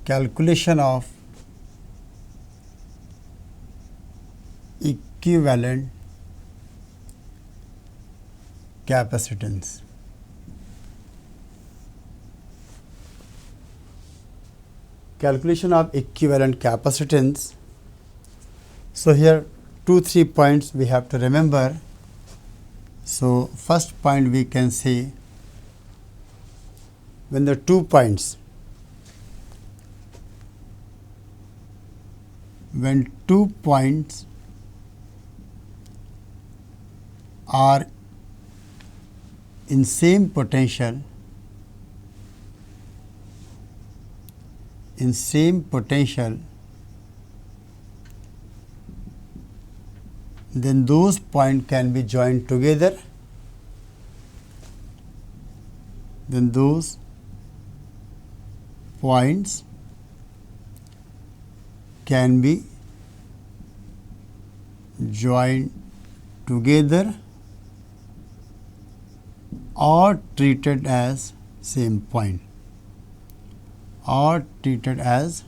calculation of equivalent capacitance. Calculation of equivalent capacitance. So here 2-3 points we have to remember. So first point we can say, when the 2 points, when 2 points are in same potential, then those points can be joined together. Then those points can be joined together or treated as same point, or treated as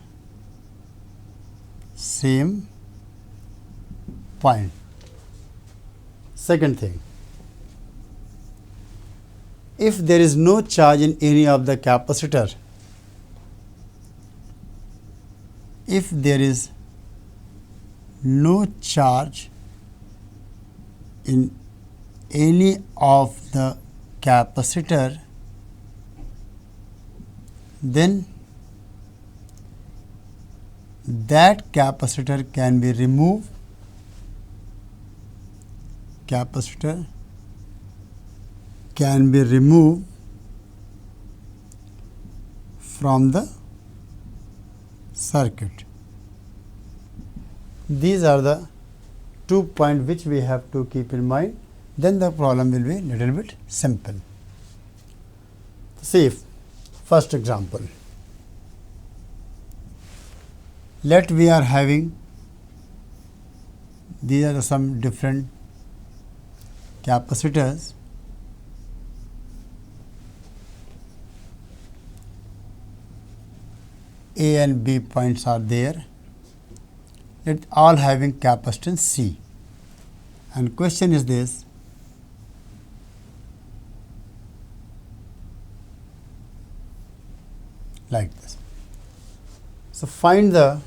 same point. Second thing, if there is no charge in any of the capacitor, if there is no charge in any of the capacitor, then that capacitor can be removed. Capacitor can be removed from the circuit. These are the 2 points which we have to keep in mind. Then the problem will be little bit simple. See, first example. Let we are having, these are some different capacitors. A and B points are there. Let all having capacitance C. And question is this: like this. So find the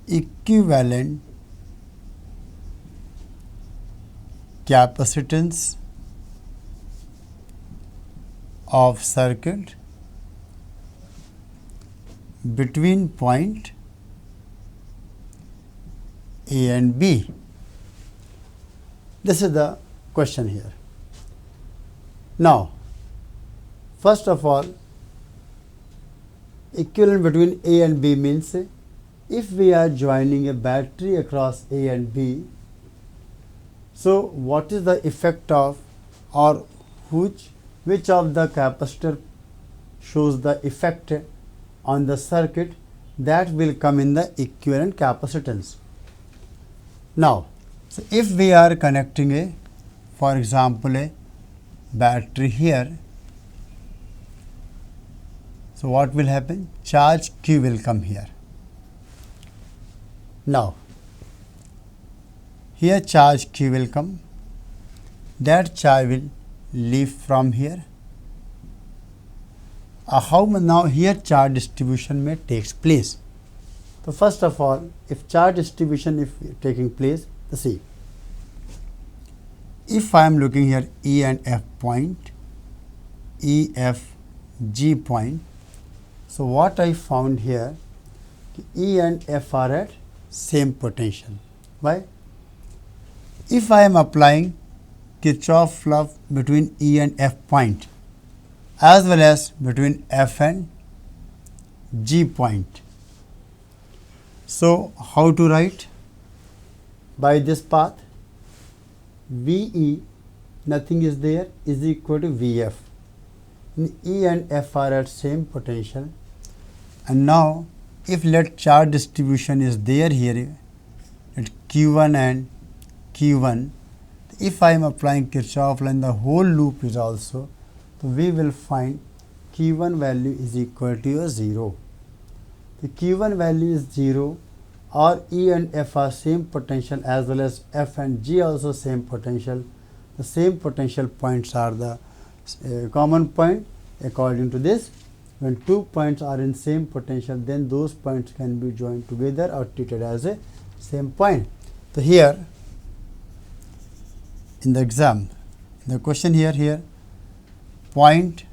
equivalent capacitance of circuit between point A and B. This is the question here. Now, first of all, equivalent between A and B means if we are joining a battery across A and B, so what is the effect of, or which of the capacitor shows the effect on the circuit, that will come in the equivalent capacitance. Now, so if we are connecting a, for example, a battery here, so what will happen? Charge Q will come here. Now, here charge Q will come, that charge will leave from here. How now here charge distribution may takes place. So first of all, if charge distribution if taking place, see, if I am looking here E and F point, E, F, G point, so what I found here, E and F are at same potential. Why? If I am applying Kirchhoff law between E and F point as well as between F and G point, so how to write? By this path, VE, nothing is there, is equal to VF. E and F are at same potential, and now if let charge distribution is there here at Q1 and Q1, if I am applying Kirchhoff law in the whole loop is also, So we will find Q1 value is equal to your 0. The Q1 value is 0, or E and F are same potential as well as F and G also same potential. The same potential points are the common point. According to this, when two points are in same potential, then those points can be joined together or treated as a same point. So here in the exam, the question here point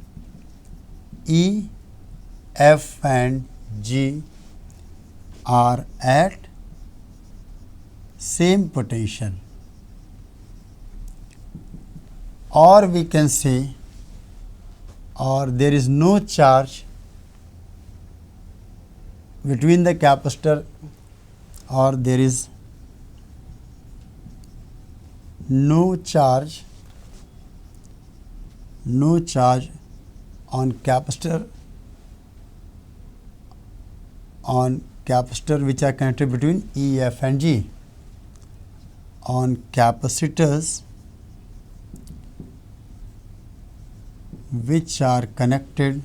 E, F and G are at same potential, or we can say, or there is no charge between the capacitor, or there is no charge on capacitor which are connected between E, F and G. On capacitors which are connected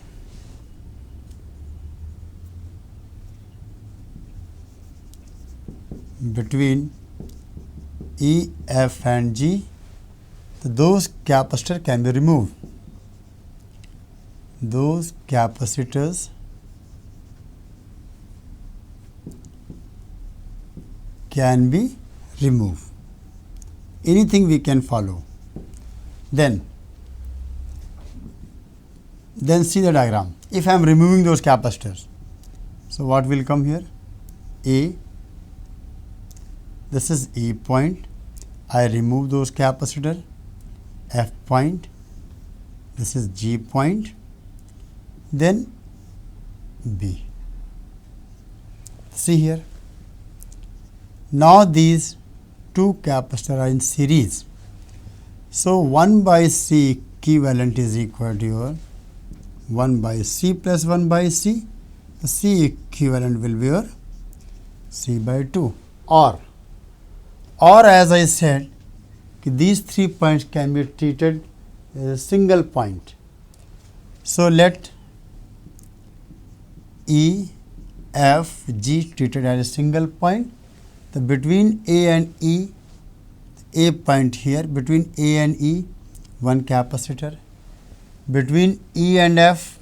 between E, F and G, those capacitors can be removed. Those capacitors can be removed. Anything we can follow. Then see the diagram. If I am removing those capacitors, so what will come here? A, this is A point. I remove those capacitors. F point, this is G point, then B. See here. Now these two capacitors are in series. So 1 by C equivalent is equal to your 1 by C plus 1 by C. The C equivalent will be your C by 2. Or as I said, these 3 points can be treated as a single point. So let E, F, G treated as a single point. The between A and E, A point here, between A and E, one capacitor. Between E and F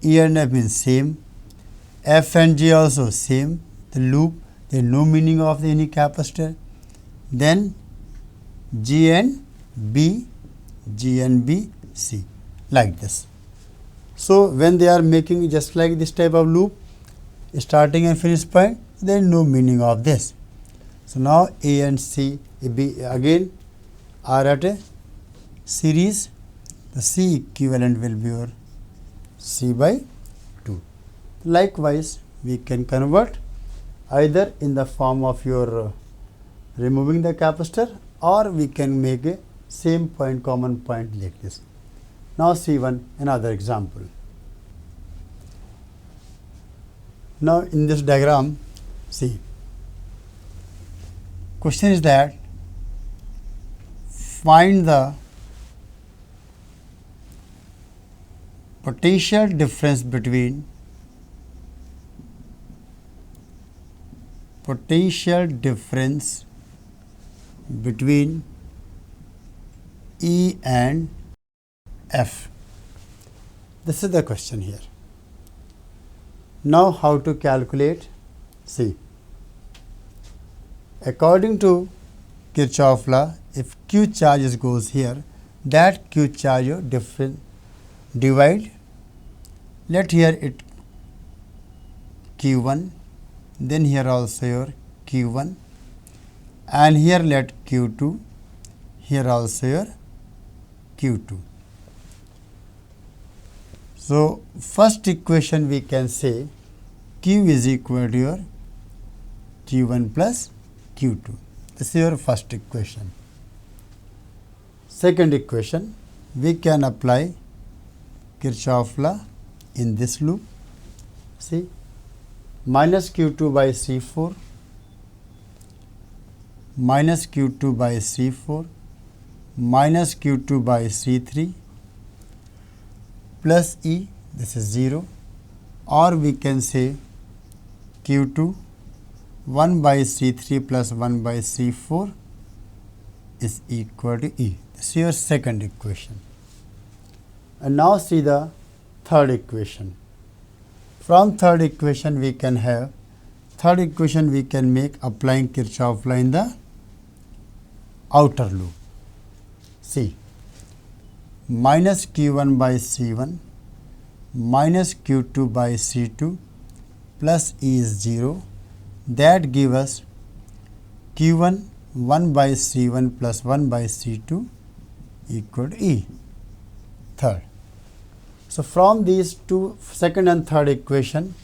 means same. F and G also same. The loop, there is no meaning of any capacitor. Then G and B, C, like this. So when they are making just like this type of loop, starting and finish point, there is no meaning of this. So now A and C, B again are at a series. The C equivalent will be your C by 2. Likewise, we can convert either in the form of your removing the capacitor, or we can make a same point, common point like this. Now see another example. Now in this diagram, see, question is that find the potential difference between E and F. This is the question here. Now how to calculate? See, according to Kirchhoff law, if Q charges goes here, that Q charge your difference divide. Let here it Q1, then here also your Q1, and here let Q2, here also your Q2. So first equation we can say Q is equal to your Q1 plus Q2. This is your first equation. Second equation, we can apply Kirchhoff law in this loop. See, minus Q2 by C4, minus Q2 by C4, minus Q2 by C3, plus E, this is 0, or we can say Q2 1 by C3 plus 1 by C4 is equal to E. This is your second equation. And now see the third equation. From third equation we can make applying Kirchhoff law in the outer loop. See, minus Q1 by C1 minus Q2 by C2 plus E is 0. That gives us Q1 1 by C1 plus 1 by C2 equal to E. Third. So, from these two, second and third equation,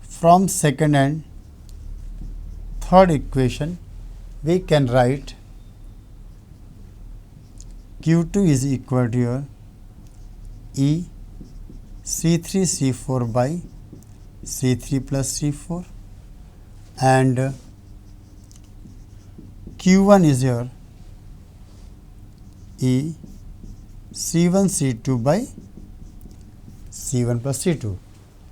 from second and third equation, we can write Q2 is equal to your E C3 C4 by C3 plus C4, and Q1 is your E C1 C2 by C1 plus C2.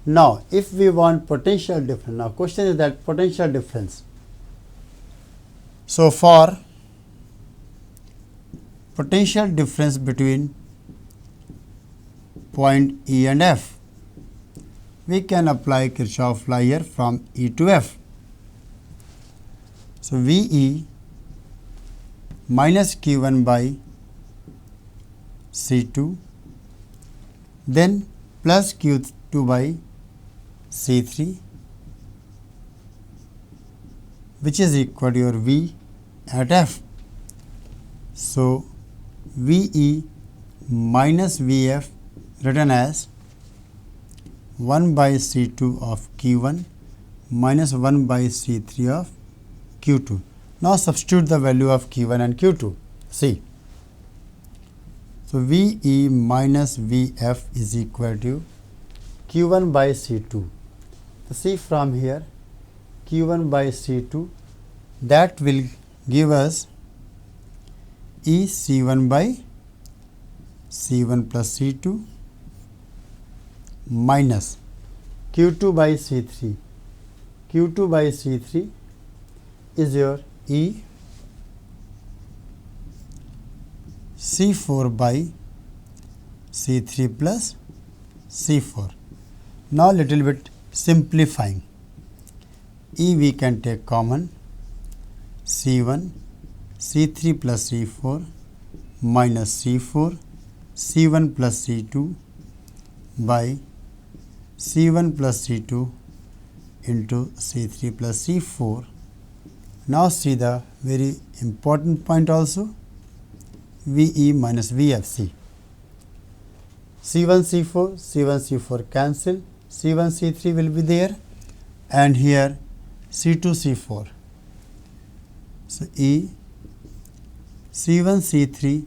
Now, if we want potential difference, now question is that potential difference. So, for potential difference between point E and F, we can apply Kirchhoff law here from E to F. So, VE minus Q1 by C2, then plus Q2 by C3, which is equal to your V at F. So, VE minus VF written as 1 by C2 of Q1 minus 1 by C3 of Q2. Now, substitute the value of Q1 and Q2. See. So, VE minus VF is equal to Q1 by C2. So, see from here Q1 by C2, that will give us E C1 by C1 plus C2 minus Q2 by C3. Q2 by C3 is your E C4 by C3 plus C4. Now, little bit simplifying. E we can take common, C1 C3 plus C4 minus C4 C1 plus C2 by C1 plus C2 into C3 plus C4. Now, see the very important point also, VE minus VFC. C1 C4 cancel, C1 C3 will be there, and here C2 C4. So, E C1 C3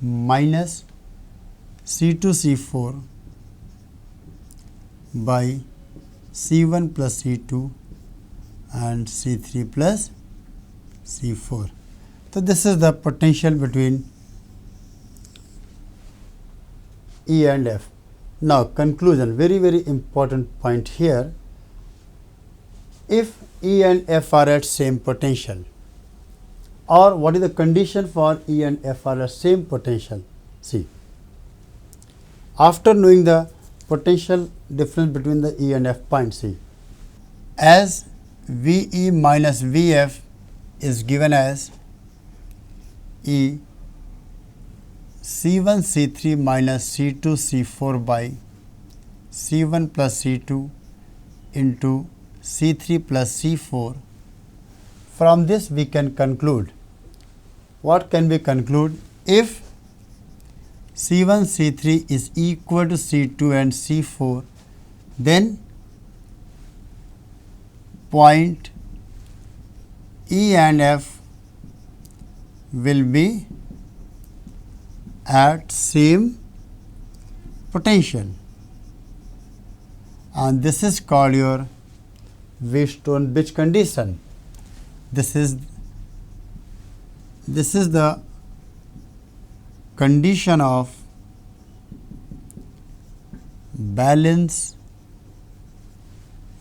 minus C2 C4 by C1 plus C2 and C3 plus C4. So, this is the potential between E and F. Now, conclusion, very important point here. If E and F are at same potential, or what is the condition for E and F are at same potential? See, after knowing the potential difference between the E and F point, see, as VE minus VF is given as E C1 C3 minus C2 C4 by C1 plus C2 into C3 plus C4. From this we can conclude. What can we conclude? If C1 C3 is equal to C2 and C4, then point E and F will be at same potential, and this is called your Wheatstone-Bridge condition. This is the condition of balance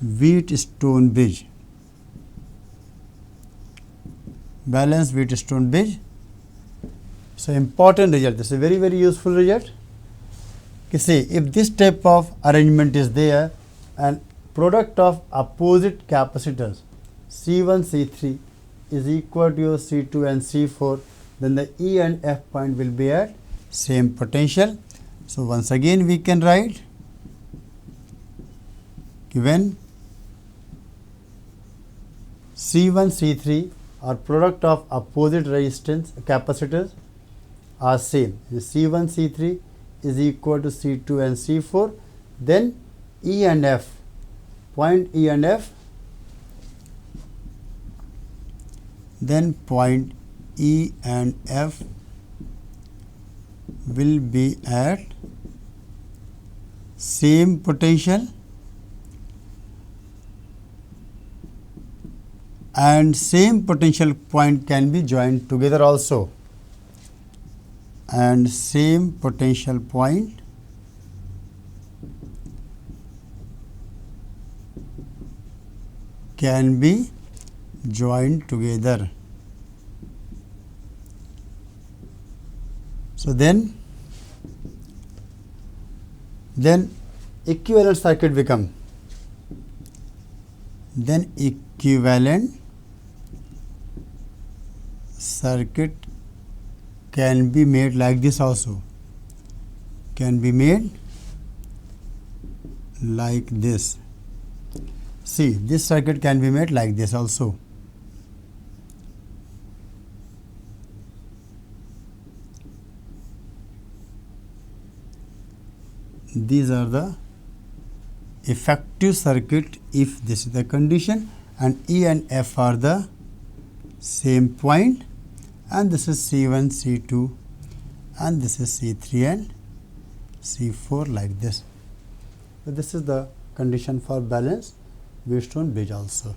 Wheatstone bridge. Balance Wheatstone bridge. So, important result. This is a very, very useful result. Okay, see, if this type of arrangement is there and product of opposite capacitors C1, C3 is equal to your C2 and C4, then the E and F point will be at same potential. So, once again we can write when C1, C3 are product of opposite resistance capacitors are same. C1, C3 is equal to C2 and C4, then E and F, point E and F, then point E and F will be at same potential and same potential point can be joined together also, and same potential point can be joined together. So, then equivalent circuit become, then equivalent circuit can be made like this also, can be made like this. See, this circuit can be made like this also. These are the effective circuit if this is the condition, and E and F are the same point, and this is C1, C2, and this is C3 and C4 like this. So, this is the condition for balance Wheatstone bridge also.